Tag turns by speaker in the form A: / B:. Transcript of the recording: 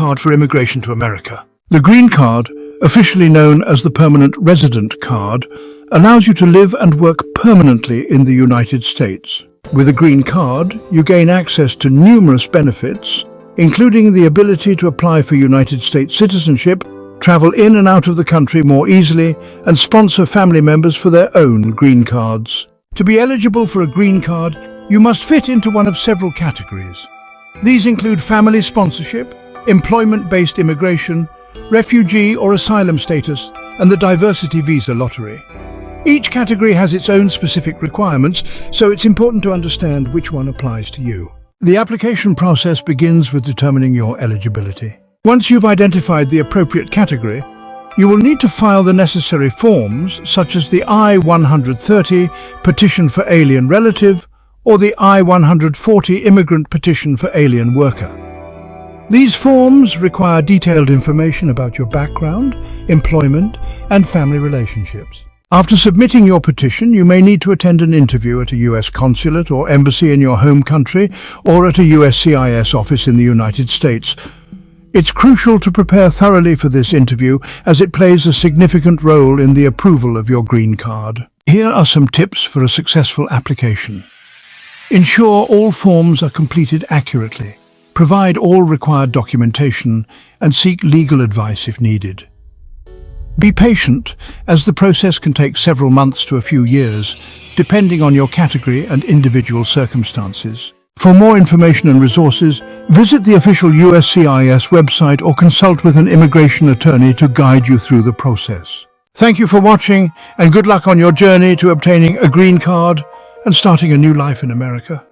A: card for immigration to America. The green card, officially known as the permanent resident card, allows you to live and work permanently in the United States. With a green card, you gain access to numerous benefits, including the ability to apply for United States citizenship, travel in and out of the country more easily, and sponsor family members for their own green cards. To be eligible for a green card, you must fit into one of several categories. These include family sponsorship, employment-based immigration, refugee or asylum status, and the diversity visa lottery. Each category has its own specific requirements, so it's important to understand which one applies to you. The application process begins with determining your eligibility. Once you've identified the appropriate category, you will need to file the necessary forms, such as the I-130 Petition for Alien Relative or the I-140 Immigrant Petition for Alien Worker. These forms require detailed information about your background, employment, and family relationships. After submitting your petition, you may need to attend an interview at a U.S. consulate or embassy in your home country or at a USCIS office in the United States. It's crucial to prepare thoroughly for this interview as it plays a significant role in the approval of your green card. Here are some tips for a successful application. Ensure all forms are completed accurately. Provide all required documentation and seek legal advice if needed. Be patient, as the process can take several months to a few years, depending on your category and individual circumstances. For more information and resources, visit the official USCIS website or consult with an immigration attorney to guide you through the process. Thank you for watching, and good luck on your journey to obtaining a green card and starting a new life in America.